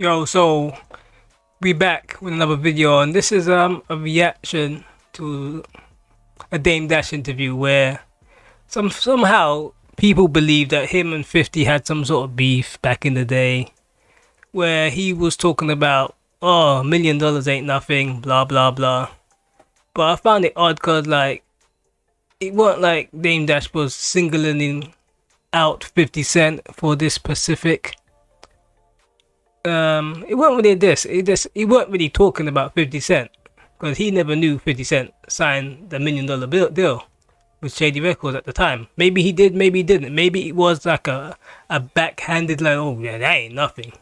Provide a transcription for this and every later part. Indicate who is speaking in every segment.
Speaker 1: Yo, so we back with another video, and this is a reaction to a Dame Dash interview where somehow people believe that him and 50 had some sort of beef back in the day, where he was talking about, oh, $1 million ain't nothing, blah blah blah. But I found it odd because like it wasn't like Dame Dash was singling out 50 Cent for this specific. It wasn't really this. He weren't really talking about 50 Cent because he never knew 50 Cent signed the $1 million deal with Shady Records at the time. Maybe he did, maybe he didn't. Maybe it was like a backhanded like, oh yeah, that ain't nothing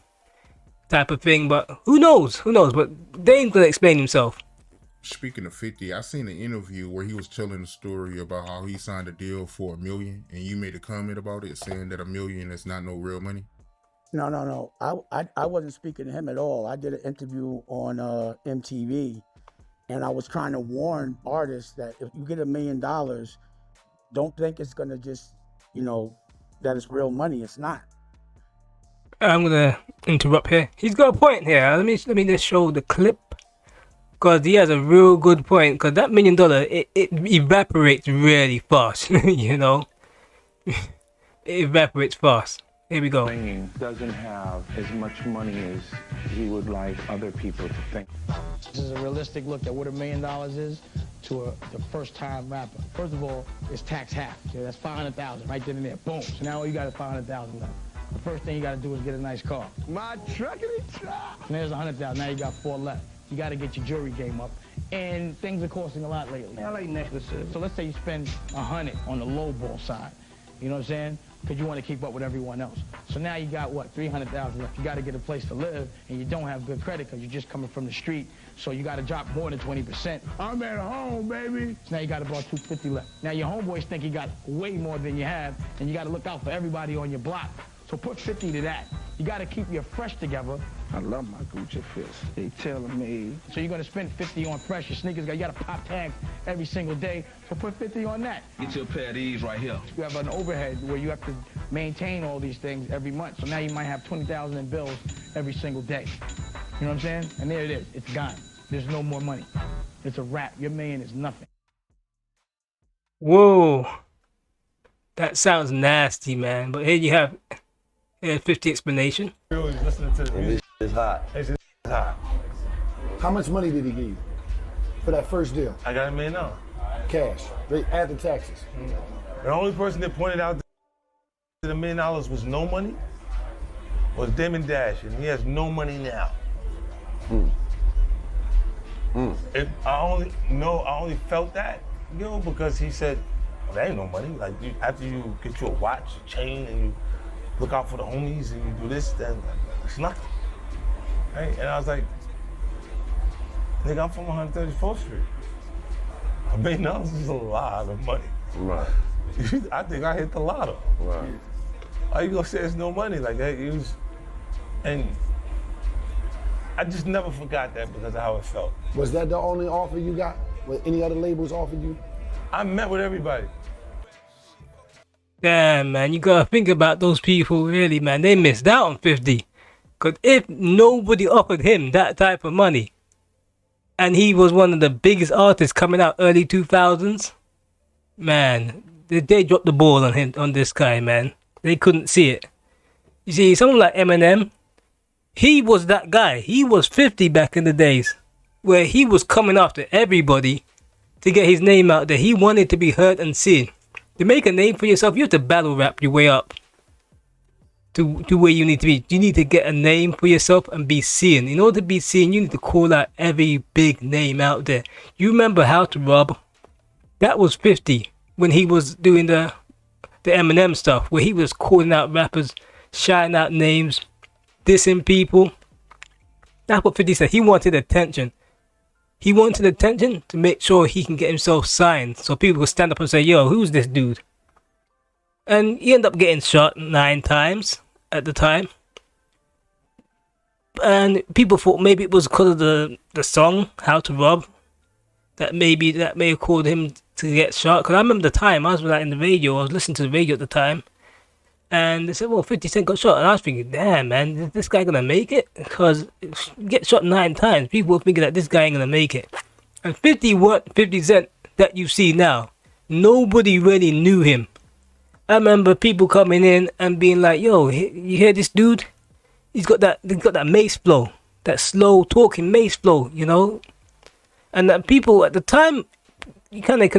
Speaker 1: type of thing. But who knows? Who knows? But Dame's gonna explain himself.
Speaker 2: Speaking of 50, I seen an interview where he was telling a story about how he signed a deal for $1 million, and you made a comment about it saying that $1 million is not no real money.
Speaker 3: No. I wasn't speaking to him at all. I did an interview on MTV, and I was trying to warn artists that if you get $1 million, don't think it's gonna just, that it's real money. It's not.
Speaker 1: I'm gonna interrupt here. He's got a point here. Let me just show the clip because he has a real good point. Because that $1 million, it evaporates really fast. It evaporates fast. Here we go.
Speaker 4: Doesn't have as much money as he would like other people to think.
Speaker 5: This is a realistic look at what $1 million is to the first-time rapper. First of all, it's tax half. Okay, that's $500,000 right then and there. Boom. So now you got $500,000 left. The first thing you got to do is get a nice car.
Speaker 4: My truckity truck.
Speaker 5: And there's $100,000. Now you got 4 left. You got to get your jewelry game up. And things are costing a lot lately. I like necklaces. So let's say you spend $100 on the low ball side. You know what I'm saying? Because you want to keep up with everyone else. So now you got, what, $300,000 left. You got to get a place to live, and you don't have good credit because you're just coming from the street. So you got to drop more than 20%.
Speaker 4: I'm at home, baby.
Speaker 5: So now you got about $250 left. Now your homeboys think you got way more than you have, and you got to look out for everybody on your block. So put 50 to that. You got to keep your fresh together.
Speaker 4: I love my Gucci fits. They tailor-made.
Speaker 5: So you're going to spend 50 on fresh. Your sneakers, you got to pop tags every single day. So put 50 on that.
Speaker 6: Get your pair of these right here.
Speaker 5: You have an overhead where you have to maintain all these things every month. So now you might have 20,000 in bills every single day. You know what I'm saying? And there it is. It's gone. There's no more money. It's a wrap. Your million is nothing.
Speaker 1: Whoa. That sounds nasty, man. But here you have 50 explanation.
Speaker 7: Listening to the music.
Speaker 6: It's hot.
Speaker 7: It's hot.
Speaker 3: How much money did he give you for that first deal?
Speaker 7: I got $1 million.
Speaker 3: Cash, after taxes.
Speaker 7: The only person that pointed out that $1 million was no money was Damon Dash, and he has no money now. I only felt that, because he said, well, that ain't no money. Like after you get you a watch, a chain, and you look out for the homies, and you do this, then it's nothing. Right? And I was like, nigga, I'm from 134th Street. $1 million is a lot of money.
Speaker 6: Right.
Speaker 7: I think I hit the lotto.
Speaker 6: Right.
Speaker 7: How you gonna say it's no money? Like that, it was, and I just never forgot that because of how it felt.
Speaker 3: Was that the only offer you got? Was any other labels offered you?
Speaker 7: I met with everybody.
Speaker 1: Damn, man, you gotta think about those people, really, man. They missed out on 50. Because if nobody offered him that type of money, and he was one of the biggest artists coming out early 2000s, man, they dropped the ball on him, on this guy, man. They couldn't see it. You see, someone like Eminem, he was that guy. He was 50 back in the days, where he was coming after everybody to get his name out there. He wanted to be heard and seen. To make a name for yourself, you have to battle rap your way up to where you need to be. You need to get a name for yourself and be seen. In order to be seen, you need to call out every big name out there. You remember How to Rob? That was 50 when he was doing the Eminem stuff, where he was calling out rappers, shouting out names, dissing people. That's what 50 said. He wanted attention. He wanted attention to make sure he can get himself signed, so people could stand up and say, yo, who's this dude? And he ended up getting shot 9 times at the time. And people thought maybe it was because of the song, How to Rob, that may have caused him to get shot. Because I remember the time, I was like in the radio, I was listening to the radio at the time. And they said, well, 50 Cent got shot. And I was thinking, damn, man, is this guy gonna make it? Because get shot 9 times. People were thinking that this guy ain't gonna make it. And 50 Cent that you see now, nobody really knew him. I remember people coming in and being like, yo, you hear this dude? He's got that Mace flow, that slow talking Mace flow, you know? And that people at the time, you kind of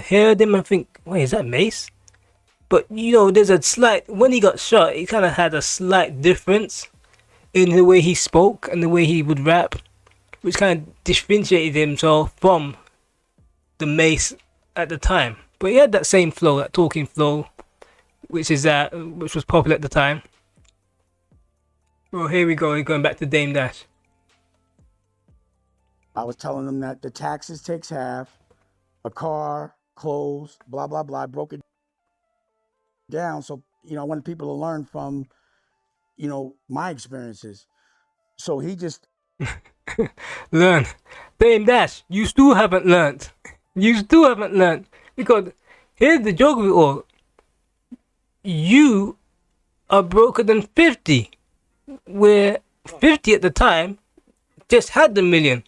Speaker 1: heard him and think, wait, is that Mace? But, you know, there's a slight, when he got shot, he kind of had a slight difference in the way he spoke and the way he would rap, which kind of differentiated himself from the Mace at the time. But he had that same flow, that talking flow, which was popular at the time. Well, here we go, going back to Dame Dash.
Speaker 3: I was telling them that the taxes takes half, a car, clothes, blah, blah, blah. I broke it down. So, you know, I wanted people to learn from, you know, my experiences. So he just...
Speaker 1: Learn. Dame Dash, you still haven't learned. You still haven't learned. Because here's the joke of it all. You are broker than 50. Where 50 at the time just had the million.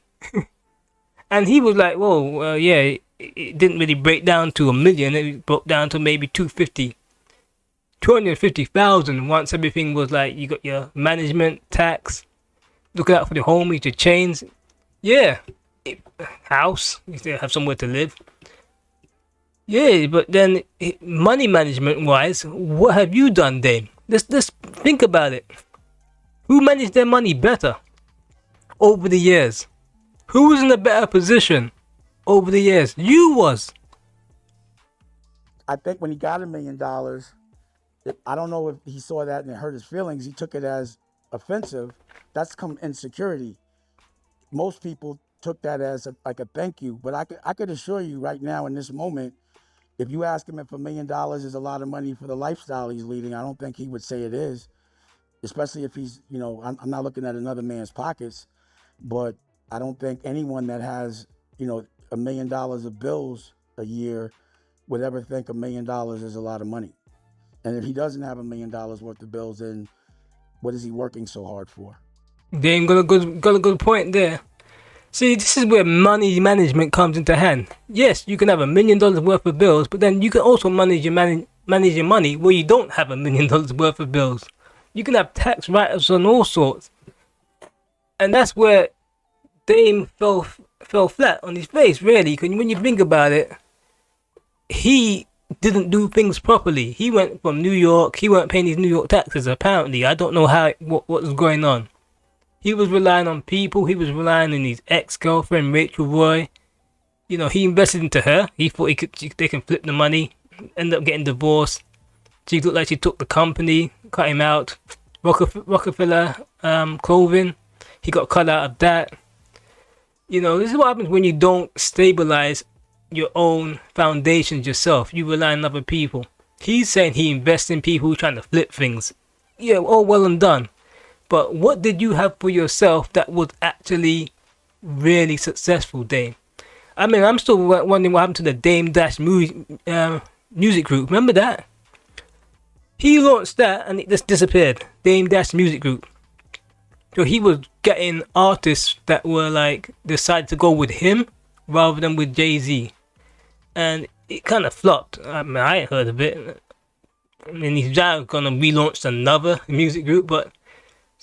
Speaker 1: And he was like, whoa, yeah, it didn't really break down to $1 million. It broke down to maybe 250,000 once everything was like, you got your management, tax, looking out for the homies, your chains. Yeah, house, you still have somewhere to live. Yeah, but then money management wise, what have you done, Dame? Let's think about it. Who managed their money better over the years? Who was in a better position over the years? You was.
Speaker 3: I think when he got $1 million, I don't know if he saw that and it hurt his feelings. He took it as offensive. That's come insecurity. Most people took that as like a thank you. But I could assure you right now in this moment, if you ask him if $1 million is a lot of money for the lifestyle he's leading, I don't think he would say it is. Especially if he's, you know, I'm not looking at another man's pockets, but I don't think anyone that has, you know, $1 million of bills a year would ever think $1 million is a lot of money. And if he doesn't have $1 million worth of bills, then what is he working so hard for?
Speaker 1: Dame got a good point there. See, this is where money management comes into hand. Yes, you can have $1 million worth of bills, but then you can also manage your money where you don't have $1 million worth of bills. You can have tax write-offs and all sorts. And that's where Dame fell flat on his face, really. Because when you think about it, he didn't do things properly. He went from New York. He weren't paying his New York taxes, apparently. I don't know what was going on. He was relying on people. He was relying on his ex-girlfriend, Rachel Roy. You know, he invested into her. He thought they can flip the money. Ended up getting divorced. She looked like she took the company, cut him out. Rockefeller Clothing, he got cut out of that. You know, this is what happens when you don't stabilize your own foundations yourself. You rely on other people. He's saying he invests in people trying to flip things. Yeah, all well and done. But what did you have for yourself that was actually really successful, Dame? I mean, I'm still wondering what happened to the Dame Dash music group. Remember that? He launched that and it just disappeared. Dame Dash Music Group. So he was getting artists that were like, decided to go with him rather than with Jay-Z. And it kind of flopped. I mean, I ain't heard of it. I mean, he's now gonna relaunch another music group, but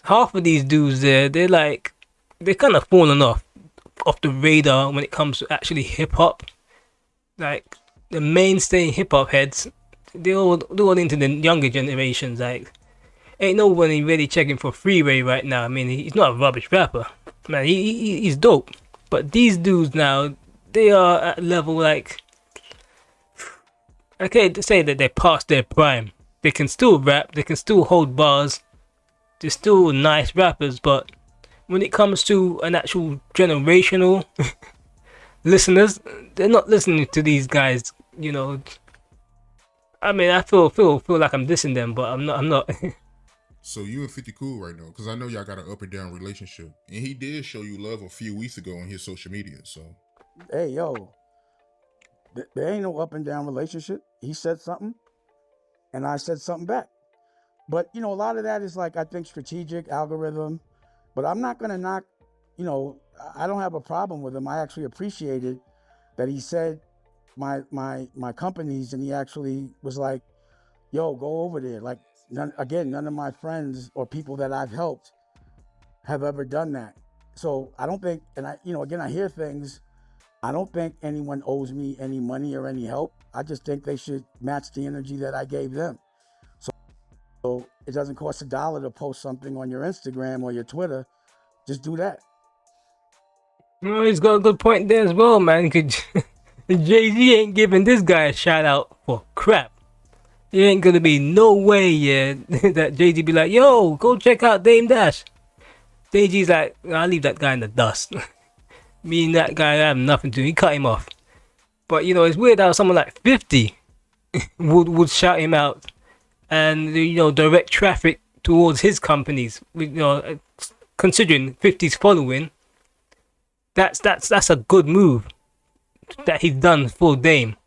Speaker 1: half of these dudes they're kind of falling off the radar when it comes to actually hip-hop. Like, the mainstay hip-hop heads, they're all into the younger generations. Like, ain't nobody really checking for Freeway right now. I mean, he's not a rubbish rapper. Man, he's dope. But these dudes now, they are at a level like, I can't say that they're past their prime. They can still rap, they can still hold bars. They're still nice rappers, but when it comes to an actual generational listeners, they're not listening to these guys, you know. I mean, I feel like I'm dissing them, but I'm not.
Speaker 2: So you and 50 cool right now? Because I know y'all got an up and down relationship. And he did show you love a few weeks ago on his social media, so.
Speaker 3: Hey, yo, there ain't no up and down relationship. He said something, and I said something back. But you know, a lot of that is like, I think, strategic algorithm. But I'm not gonna knock. You know, I don't have a problem with him. I actually appreciated that he said my companies, and he actually was like, "Yo, go over there." Like, none of my friends or people that I've helped have ever done that. So I don't think, and I hear things. I don't think anyone owes me any money or any help. I just think they should match the energy that I gave them. So it doesn't cost $1 to post something on your Instagram or your Twitter. Just do that.
Speaker 1: No, he's got a good point there as well, man. Jay-Z ain't giving this guy a shout out for crap. There ain't gonna be no way, that Jay-Z be like, yo, go check out Dame Dash. Jay-Z's like, I'll leave that guy in the dust. Me and that guy have nothing to do. He cut him off. But, you know, it's weird how someone like 50 would shout him out and, you know, direct traffic towards his companies. You know, considering 50's following, that's a good move that he's done for Dame.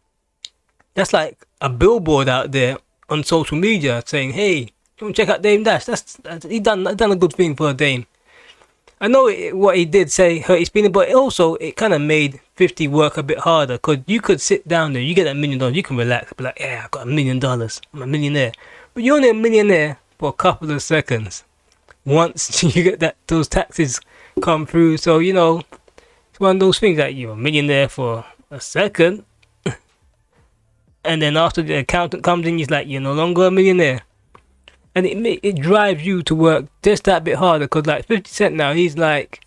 Speaker 1: That's like a billboard out there on social media saying, hey, come check out Dame Dash. He done a good thing for Dame. I know what he did say hurt his feeling, but also it kind of made 50 work a bit harder, because you could sit down there, you get $1 million, you can relax, be like, yeah, I got $1 million, I'm a millionaire. But you're only a millionaire for a couple of seconds once you get those taxes come through. So, you know, it's one of those things that you're a millionaire for a second, and then after the accountant comes in, he's like, you're no longer a millionaire. And it drives you to work just that bit harder, because like 50 Cent now, he's like,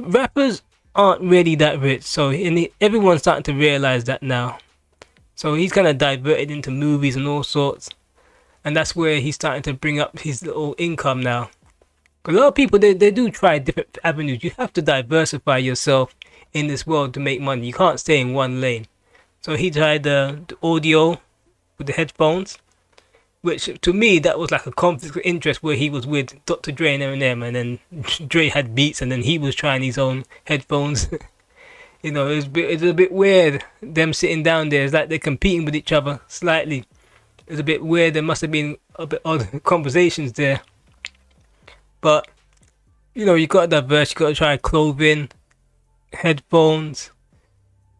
Speaker 1: rappers aren't really that rich, so everyone's starting to realize that now. So he's kind of diverted into movies and all sorts, and that's where he's starting to bring up his little income now. A lot of people, they do try different avenues. You have to diversify yourself in this world to make money. You can't stay in one lane. So he tried the audio with the headphones, which to me, that was like a conflict of interest, where he was with Dr. Dre and Eminem, and then Dre had Beats, and then he was trying his own headphones. You know, it's a bit weird, them sitting down there. It's like they're competing with each other slightly. It's a bit weird. There must have been a bit odd conversations there. But, you know, you got to diverse. You got to try clothing, headphones,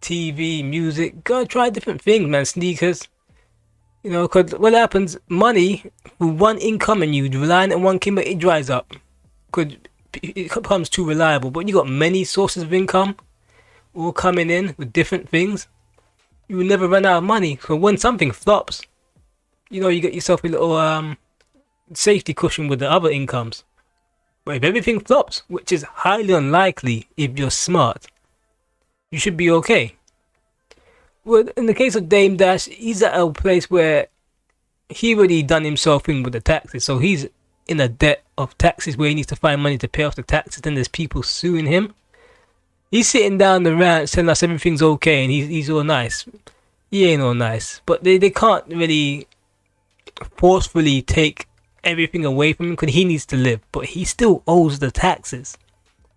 Speaker 1: TV, music. Got to try different things, man. Sneakers. You know, because what happens, money, with one income and you relying on one income, it dries up. Because it becomes too reliable. But you got many sources of income all coming in with different things. You will never run out of money. So when something flops, you know, you get yourself a little safety cushion with the other incomes. But if everything flops, which is highly unlikely if you're smart, you should be okay. Well, in the case of Dame Dash, he's at a place where he already done himself in with the taxes. So he's in a debt of taxes where he needs to find money to pay off the taxes. Then there's people suing him. He's sitting down the ranch telling us everything's okay and he's all nice. He ain't all nice. But they can't really forcefully take everything away from him, because he needs to live. But he still owes the taxes.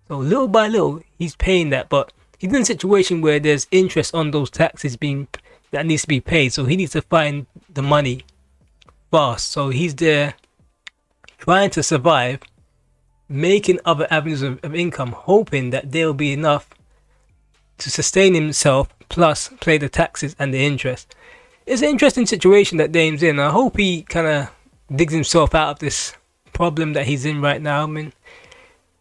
Speaker 1: So little by little, he's paying that. But he's in a situation where there's interest on those taxes that needs to be paid. So he needs to find the money fast. So he's there trying to survive, making other avenues of income, hoping that there will be enough to sustain himself, plus pay the taxes and the interest. It's an interesting situation that Dame's in. I hope he kind of digs himself out of this problem that he's in right now. I mean,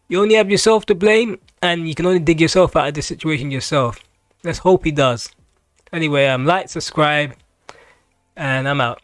Speaker 1: you only have yourself to blame, and you can only dig yourself out of this situation yourself. Let's hope he does. Anyway, like, subscribe, and I'm out.